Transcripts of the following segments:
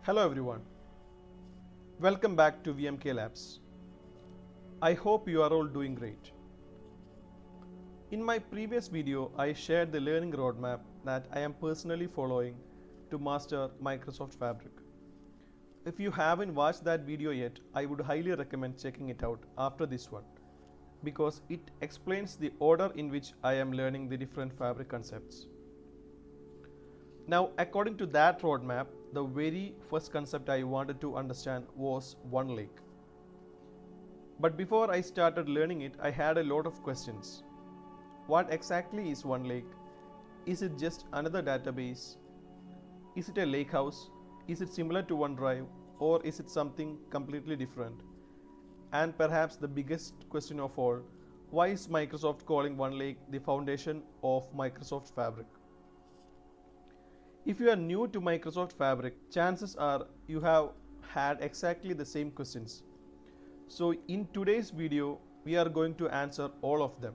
Hello everyone, welcome back to VMK Labs. I hope you are all doing great. In my previous video, I shared the learning roadmap that I am personally following to master Microsoft Fabric. If you haven't watched that video yet, I would highly recommend checking it out after this one because it explains the order in which I am learning the different Fabric concepts. Now, according to that roadmap, the very first concept I wanted to understand was OneLake. But before I started learning it, I had a lot of questions. What exactly is OneLake? Is it just another database? Is it a lakehouse? Is it similar to OneDrive? Or is it something completely different? And perhaps the biggest question of all, why is Microsoft calling OneLake the foundation of Microsoft Fabric? If you are new to Microsoft Fabric, chances are you have had exactly the same questions. So in today's video, we are going to answer all of them.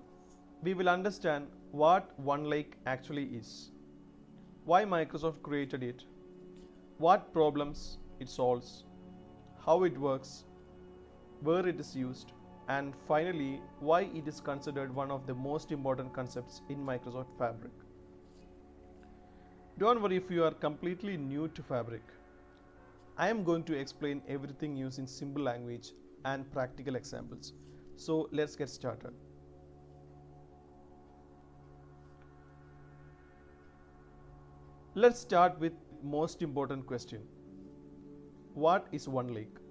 We will understand what OneLake actually is, why Microsoft created it, what problems it solves, how it works, where it is used, and finally, why it is considered one of the most important concepts in Microsoft Fabric. Don't worry if you are completely new to Fabric. I am going to explain everything using simple language and practical examples. So let's get started. Let's start with most important question. What is OneLake?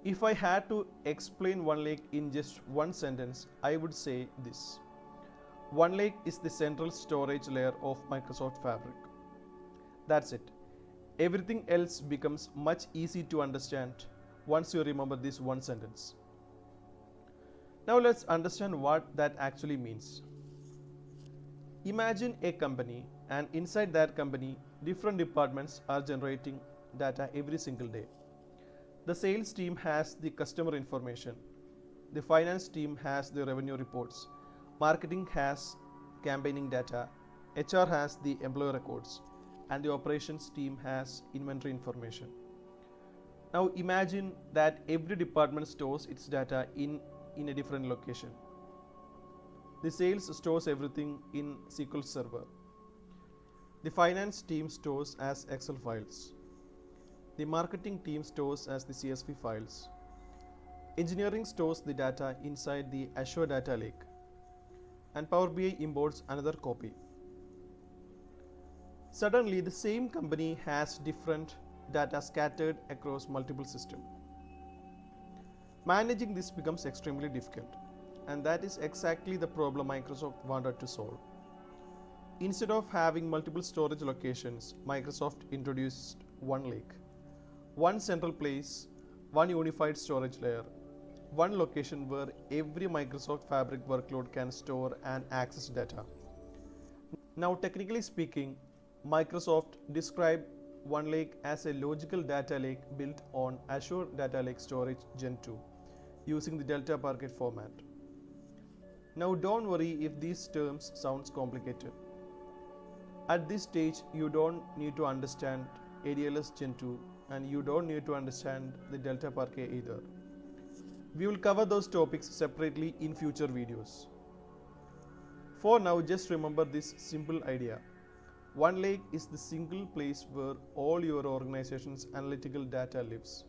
If I had to explain OneLake in just one sentence, I would say this. OneLake is the central storage layer of Microsoft Fabric. That's it. Everything else becomes much easier to understand once you remember this one sentence. Now let's understand what that actually means. Imagine a company, and inside that company, different departments are generating data every single day. The sales team has the customer information. The finance team has the revenue reports. Marketing has campaigning data, HR has the employee records, and the operations team has inventory information. Now imagine that every department stores its data in a different location. The sales stores everything in SQL Server. The finance team stores as Excel files. The marketing team stores as the CSV files. Engineering stores the data inside the Azure Data Lake. And Power BI imports another copy. Suddenly, the same company has different data scattered across multiple systems. Managing this becomes extremely difficult, and that is exactly the problem Microsoft wanted to solve. Instead of having multiple storage locations, Microsoft introduced OneLake. One central place, one unified storage layer, one location where every Microsoft Fabric workload can store and access data. Now, technically speaking, Microsoft described OneLake as a logical data lake built on Azure Data Lake Storage Gen 2 using the Delta Parquet format. Now, don't worry if these terms sounds complicated. At this stage, you don't need to understand ADLS Gen 2 and you don't need to understand the Delta Parquet either. We will cover those topics separately in future videos. For now, just remember this simple idea. OneLake is the single place where all your organization's analytical data lives.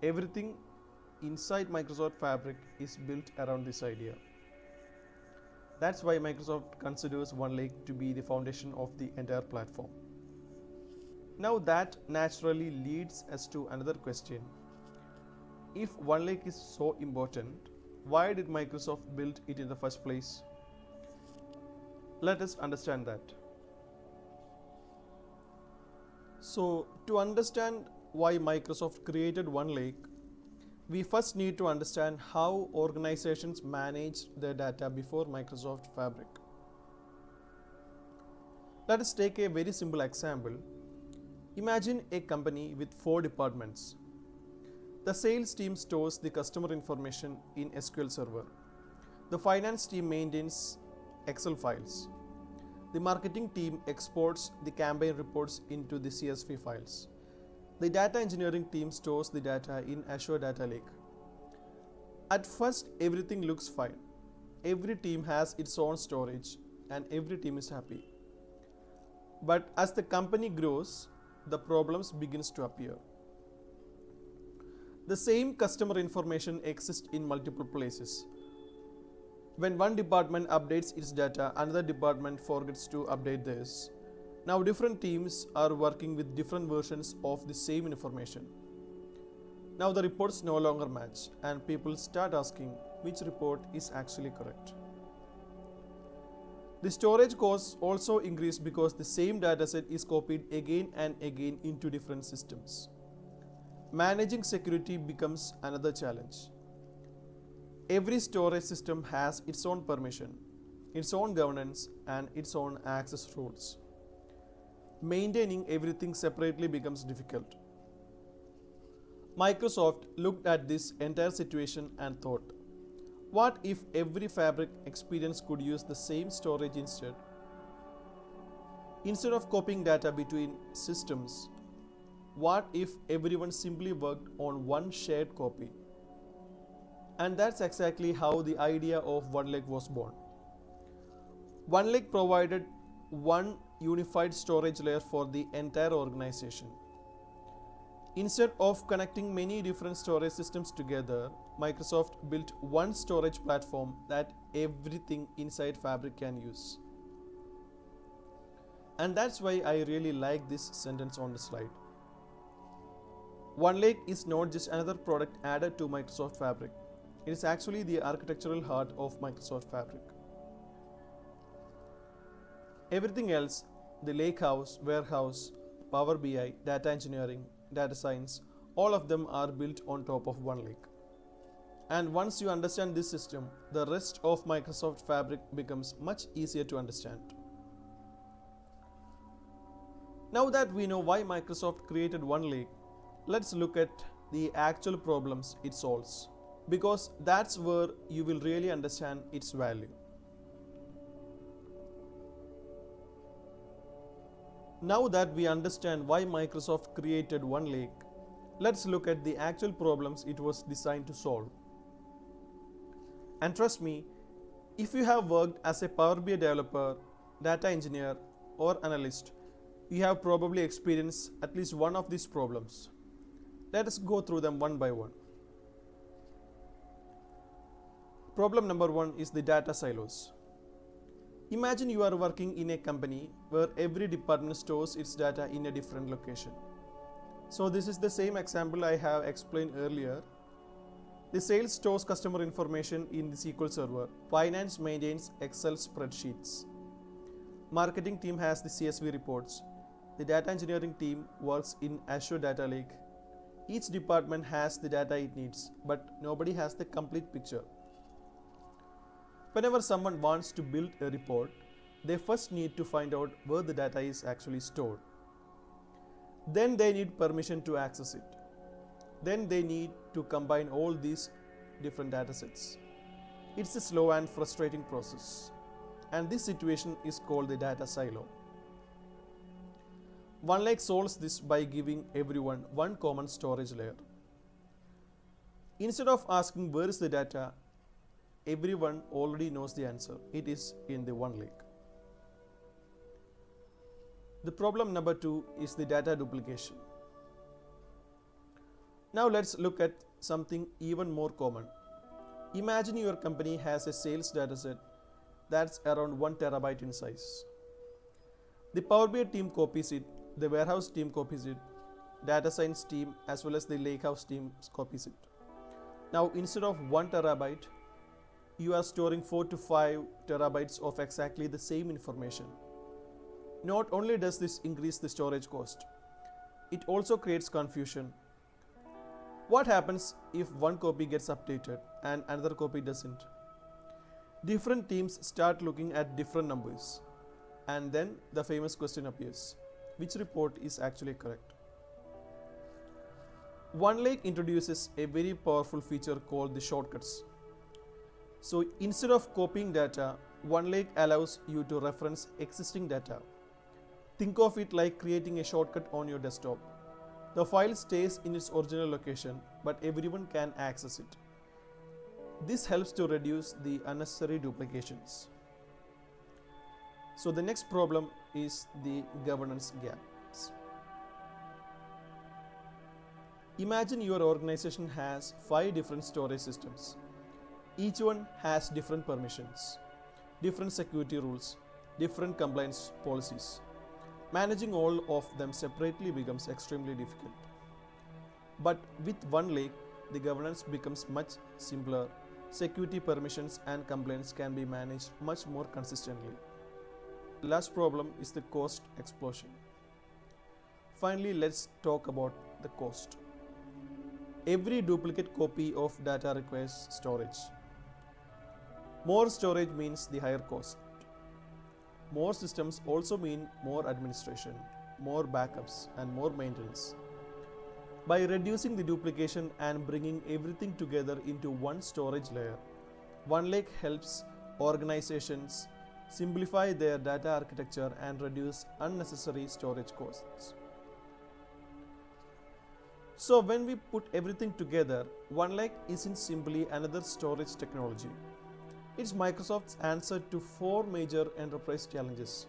Everything inside Microsoft Fabric is built around this idea. That's why Microsoft considers OneLake to be the foundation of the entire platform. Now that naturally leads us to another question. If OneLake is so important, why did Microsoft build it in the first place? Let us understand that. So, to understand why Microsoft created OneLake, we first need to understand how organizations manage their data before Microsoft Fabric. Let us take a very simple example. Imagine a company with 4 departments. The sales team stores the customer information in SQL Server. The finance team maintains Excel files. The marketing team exports the campaign reports into the CSV files. The data engineering team stores the data in Azure Data Lake. At first, everything looks fine. Every team has its own storage and every team is happy. But as the company grows, the problems begins to appear. The same customer information exists in multiple places. When one department updates its data, another department forgets to update theirs. Now different teams are working with different versions of the same information. Now the reports no longer match and people start asking which report is actually correct. The storage costs also increase because the same dataset is copied again and again into different systems. Managing security becomes another challenge. Every storage system has its own permission, its own governance, and its own access rules. Maintaining everything separately becomes difficult. Microsoft looked at this entire situation and thought, what if every Fabric experience could use the same storage instead? Instead of copying data between systems, what if everyone simply worked on one shared copy? And that's exactly how the idea of OneLake was born. OneLake provided one unified storage layer for the entire organization. Instead of connecting many different storage systems together, Microsoft built one storage platform that everything inside Fabric can use. And that's why I really like this sentence on the slide. OneLake is not just another product added to Microsoft Fabric. It is actually the architectural heart of Microsoft Fabric. Everything else, the Lakehouse, warehouse, Power BI, data engineering, data science, all of them are built on top of OneLake. And once you understand this system, the rest of Microsoft Fabric becomes much easier to understand. Now that we know why Microsoft created OneLake, let's look at the actual problems it solves, because that's where you will really understand its value. Now that we understand why Microsoft created OneLake, let's look at the actual problems it was designed to solve. And trust me, if you have worked as a Power BI developer, data engineer, or analyst, you have probably experienced at least one of these problems. Let us go through them one by one. Problem number one is the data silos. Imagine you are working in a company where every department stores its data in a different location. So this is the same example I have explained earlier. The sales stores customer information in the SQL Server. Finance maintains Excel spreadsheets. Marketing team has the CSV reports. The data engineering team works in Azure Data Lake. Each department has the data it needs, but nobody has the complete picture. Whenever someone wants to build a report, they first need to find out where the data is actually stored. Then they need permission to access it. Then they need to combine all these different datasets. It's a slow and frustrating process. And this situation is called the data silo. OneLake solves this by giving everyone one common storage layer. Instead of asking where is the data, everyone already knows the answer. It is in the OneLake. The problem number two is the data duplication. Now let's look at something even more common. Imagine your company has a sales dataset that's around 1 terabyte in size. The Power BI team copies it, the warehouse team copies it, data science team as well as the Lakehouse team copies it. Now instead of 1 terabyte, you are storing 4 to 5 terabytes of exactly the same information. Not only does this increase the storage cost, it also creates confusion. What happens if one copy gets updated and another copy doesn't? Different teams start looking at different numbers, and then the famous question appears: which report is actually correct? OneLake introduces a very powerful feature called the shortcuts. So instead of copying data, OneLake allows you to reference existing data. Think of it like creating a shortcut on your desktop. The file stays in its original location, but everyone can access it. This helps to reduce the unnecessary duplications. So the next problem is the governance gaps. Imagine your organization has 5 different storage systems. Each one has different permissions, different security rules, different compliance policies. Managing all of them separately becomes extremely difficult. But with OneLake, the governance becomes much simpler. Security permissions and complaints can be managed much more consistently. The last problem is the cost explosion. Finally, let's talk about the cost. Every duplicate copy of data requires storage. More storage means the higher cost. More systems also mean more administration, more backups, and more maintenance. By reducing the duplication and bringing everything together into one storage layer, OneLake helps organizations simplify their data architecture and reduce unnecessary storage costs. So when we put everything together, OneLake isn't simply another storage technology. It's Microsoft's answer to 4 major enterprise challenges: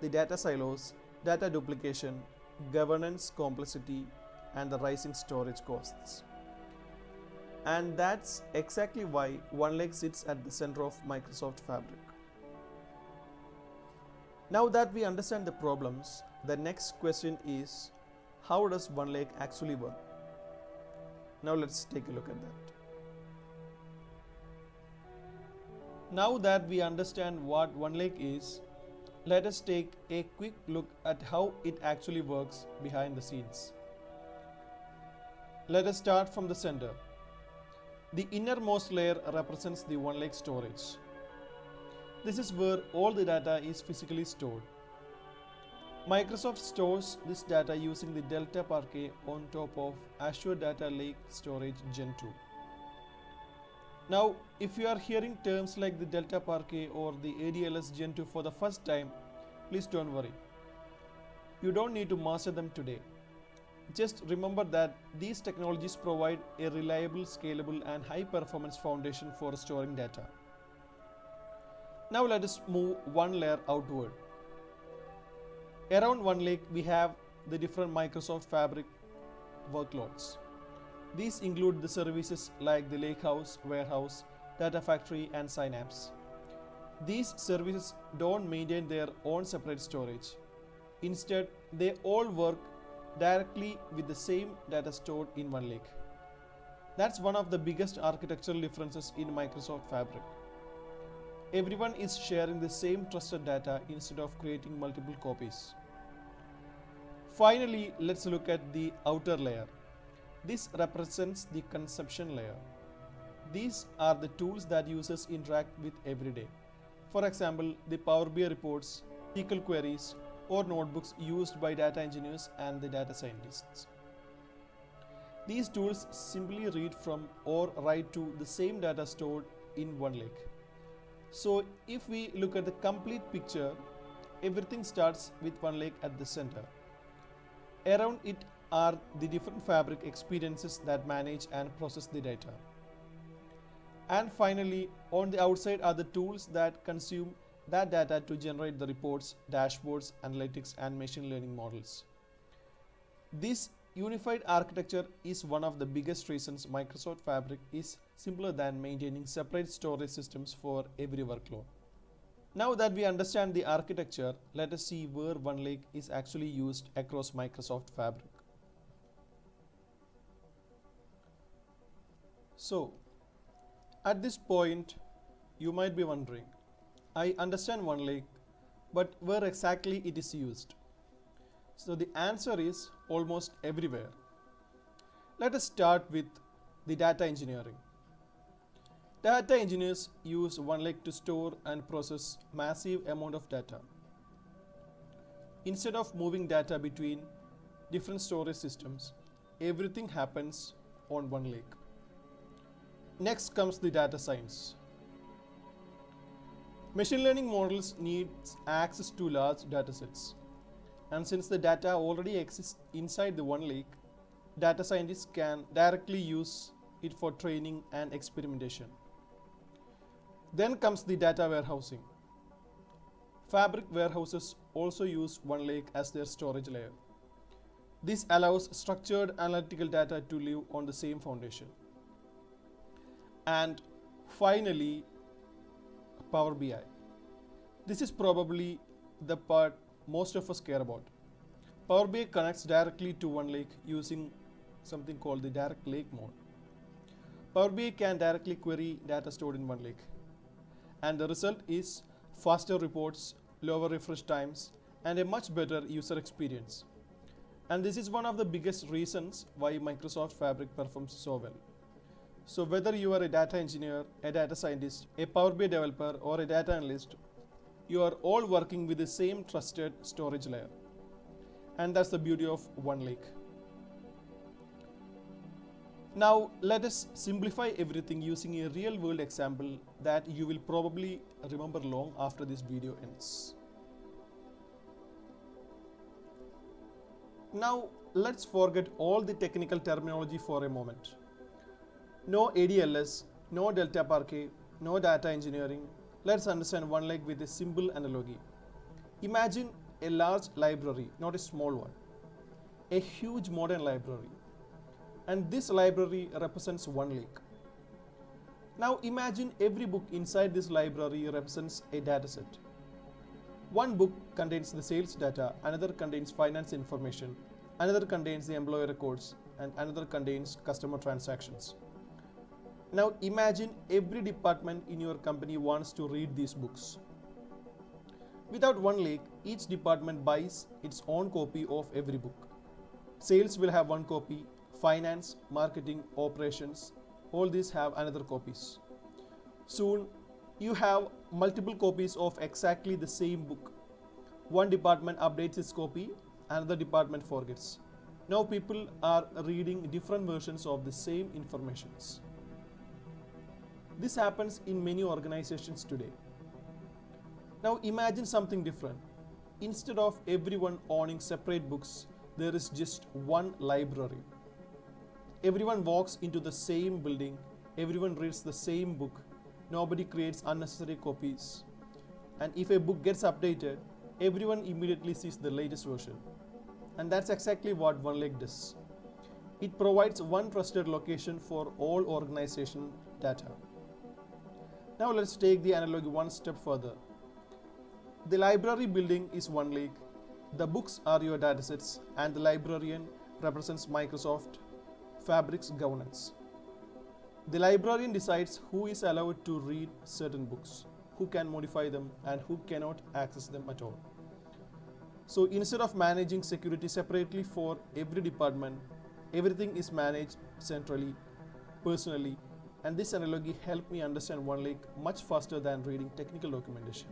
the data silos, data duplication, governance complexity, and the rising storage costs. And that's exactly why OneLake sits at the center of Microsoft Fabric. Now that we understand the problems, the next question is, how does OneLake actually work? Now let's take a look at that. Now that we understand what OneLake is, let us take a quick look at how it actually works behind the scenes. Let us start from the center. The innermost layer represents the OneLake storage. This is where all the data is physically stored. Microsoft stores this data using the Delta Parquet on top of Azure Data Lake Storage Gen 2. Now, if you are hearing terms like the Delta Parquet or the ADLS Gen 2 for the first time, please don't worry. You don't need to master them today. Just remember that these technologies provide a reliable, scalable, and high-performance foundation for storing data. Now let us move one layer outward. Around OneLake, we have the different Microsoft Fabric workloads. These include the services like the Lakehouse, Warehouse, Data Factory, and Synapse. These services don't maintain their own separate storage. Instead, they all work directly with the same data stored in OneLake. That's one of the biggest architectural differences in Microsoft Fabric. Everyone is sharing the same trusted data instead of creating multiple copies. Finally, let's look at the outer layer. This represents the consumption layer. These are the tools that users interact with every day. For example, the Power BI reports, SQL queries, or notebooks used by data engineers and the data scientists. These tools simply read from or write to the same data stored in OneLake. So if we look at the complete picture, everything starts with OneLake at the center. Around it are the different Fabric experiences that manage and process the data. And finally, on the outside are the tools that consume that data to generate the reports, dashboards, analytics, and machine learning models. This unified architecture is one of the biggest reasons Microsoft Fabric is simpler than maintaining separate storage systems for every workload. Now that we understand the architecture, let us see where OneLake is actually used across Microsoft Fabric. So, at this point, you might be wondering, I understand OneLake, but where exactly it is used? So the answer is almost everywhere. Let us start with the data engineering. Data engineers use OneLake to store and process massive amount of data. Instead of moving data between different storage systems, everything happens on OneLake. Next comes the data science. Machine learning models need access to large datasets. And since the data already exists inside the OneLake, data scientists can directly use it for training and experimentation. Then comes the data warehousing. Fabric warehouses also use OneLake as their storage layer. This allows structured analytical data to live on the same foundation. And finally, Power BI. This is probably the part most of us care about. Power BI connects directly to OneLake using something called the direct lake mode. Power BI can directly query data stored in OneLake, and the result is faster reports, lower refresh times, and a much better user experience. And this is one of the biggest reasons why Microsoft Fabric performs so well. So whether you are a data engineer, a data scientist, a Power BI developer, or a data analyst, you are all working with the same trusted storage layer. And that's the beauty of OneLake. Now let us simplify everything using a real world example that you will probably remember long after this video ends. Now let's forget all the technical terminology for a moment. No ADLS, no Delta Parquet, no data engineering. Let's understand OneLake with a simple analogy. Imagine a large library, not a small one. A huge modern library. And this library represents OneLake. Now imagine every book inside this library represents a dataset. One book contains the sales data, another contains finance information, another contains the employee records, and another contains customer transactions. Now imagine every department in your company wants to read these books. Without OneLake, each department buys its own copy of every book. Sales will have one copy, finance, marketing, operations, all these have another copies. Soon, you have multiple copies of exactly the same book. One department updates its copy, another department forgets. Now people are reading different versions of the same informations. This happens in many organizations today. Now imagine something different. Instead of everyone owning separate books, there is just one library. Everyone walks into the same building, everyone reads the same book, nobody creates unnecessary copies. And if a book gets updated, everyone immediately sees the latest version. And that's exactly what OneLake does. It provides one trusted location for all organization data. Now let's take the analogy one step further. The library building is OneLake, the books are your datasets, and the librarian represents Microsoft Fabric's governance. The librarian decides who is allowed to read certain books, who can modify them, and who cannot access them at all. So instead of managing security separately for every department, everything is managed centrally, personally, and this analogy helped me understand OneLake much faster than reading technical documentation.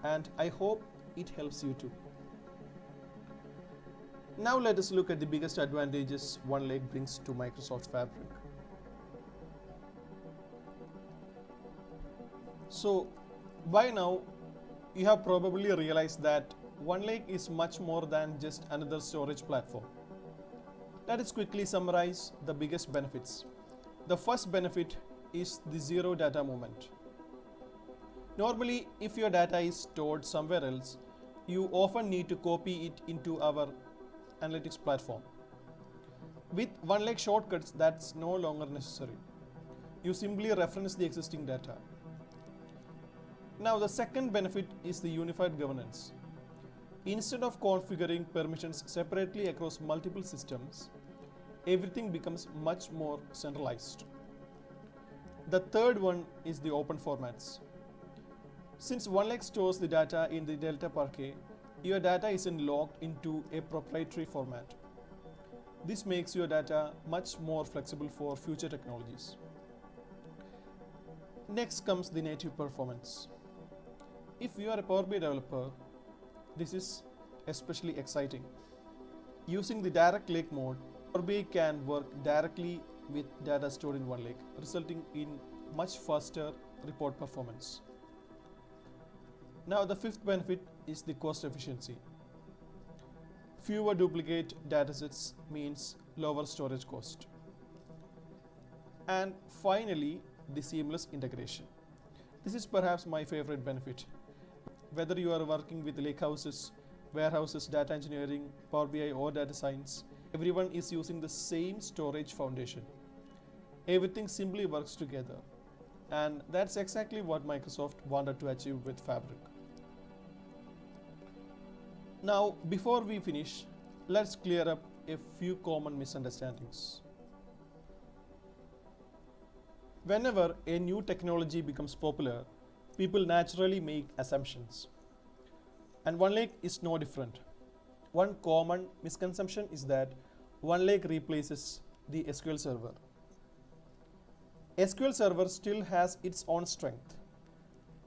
And I hope it helps you too. Now let us look at the biggest advantages OneLake brings to Microsoft Fabric. So by now you have probably realized that OneLake is much more than just another storage platform. Let us quickly summarize the biggest benefits. The first benefit is the zero data movement. Normally, if your data is stored somewhere else, you often need to copy it into our analytics platform. With OneLake shortcuts, that's no longer necessary. You simply reference the existing data. Now, the second benefit is the unified governance. Instead of configuring permissions separately across multiple systems, everything becomes much more centralized. The third one is the open formats. Since OneLake stores the data in the Delta Parquet, your data isn't locked into a proprietary format. This makes your data much more flexible for future technologies. Next comes the native performance. If you are a Power BI developer, this is especially exciting. Using the direct lake mode, Power BI can work directly with data stored in OneLake, resulting in much faster report performance. Now the fifth benefit is the cost efficiency. Fewer duplicate datasets means lower storage cost. And finally, the seamless integration. This is perhaps my favorite benefit. Whether you are working with lakehouses, warehouses, data engineering, Power BI, or data science, everyone is using the same storage foundation. Everything simply works together. And that's exactly what Microsoft wanted to achieve with Fabric. Now, before we finish, let's clear up a few common misunderstandings. Whenever a new technology becomes popular, people naturally make assumptions. And OneLake is no different. One common misconception is that OneLake replaces the SQL Server. SQL Server still has its own strength.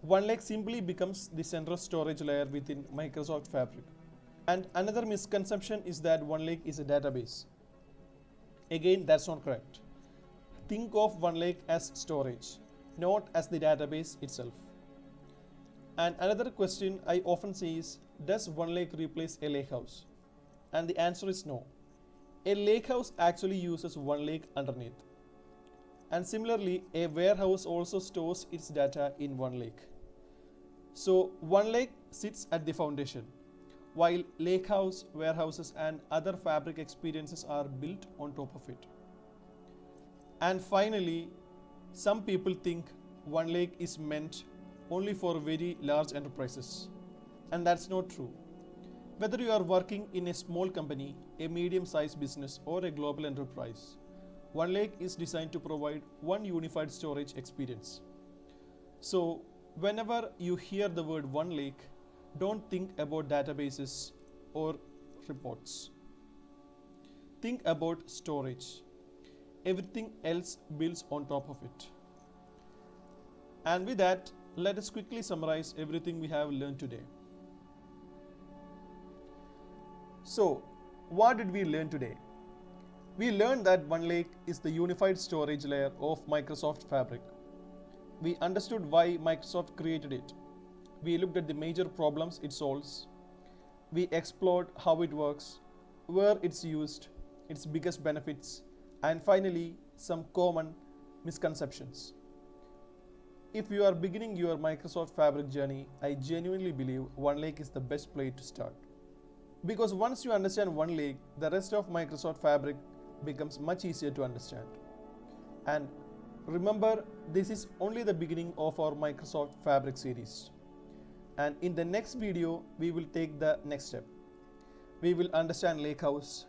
OneLake simply becomes the central storage layer within Microsoft Fabric. And another misconception is that OneLake is a database. Again, that's not correct. Think of OneLake as storage, not as the database itself. And another question I often see is, does OneLake replace a lakehouse? And the answer is no. A lakehouse actually uses OneLake underneath. And similarly, a warehouse also stores its data in OneLake. So OneLake sits at the foundation, while lakehouse, warehouses, and other Fabric experiences are built on top of it. And finally, some people think OneLake is meant only for very large enterprises. And that's not true. Whether you are working in a small company, a medium-sized business, or a global enterprise, OneLake is designed to provide one unified storage experience. So, whenever you hear the word OneLake, don't think about databases or reports. Think about storage. Everything else builds on top of it. And with that, let us quickly summarize everything we have learned today. So, what did we learn today? We learned that OneLake is the unified storage layer of Microsoft Fabric. We understood why Microsoft created it. We looked at the major problems it solves. We explored how it works, where it's used, its biggest benefits, and finally, some common misconceptions. If you are beginning your Microsoft Fabric journey, I genuinely believe OneLake is the best place to start. Because once you understand OneLake, the rest of Microsoft Fabric becomes much easier to understand. And remember, this is only the beginning of our Microsoft Fabric series. And in the next video, we will take the next step. We will understand Lakehouse.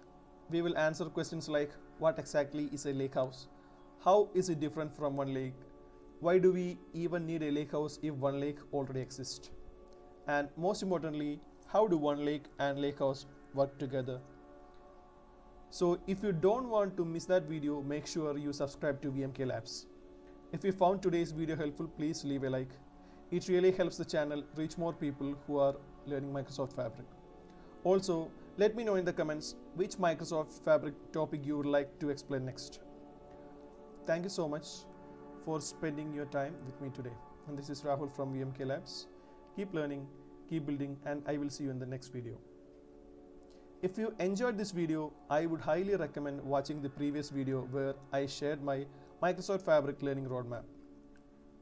We will answer questions like, what exactly is a lakehouse? How is it different from OneLake? Why do we even need a lakehouse if OneLake already exists? And most importantly, how do OneLake and Lakehouse work together? So if you don't want to miss that video, make sure you subscribe to VMK Labs. If you found today's video helpful, please leave a like. It really helps the channel reach more people who are learning Microsoft Fabric. Also, let me know in the comments which Microsoft Fabric topic you would like to explain next. Thank you so much for spending your time with me today. And this is Rahul from VMK Labs. Keep learning, keep building, and I will see you in the next video. If you enjoyed this video, I would highly recommend watching the previous video where I shared my Microsoft Fabric learning roadmap.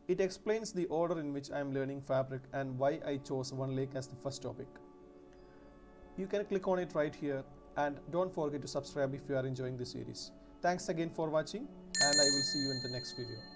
It explains the order in which I am learning Fabric and why I chose OneLake as the first topic. You can click on it right here, and don't forget to subscribe if you are enjoying this series. Thanks again for watching, and I will see you in the next video.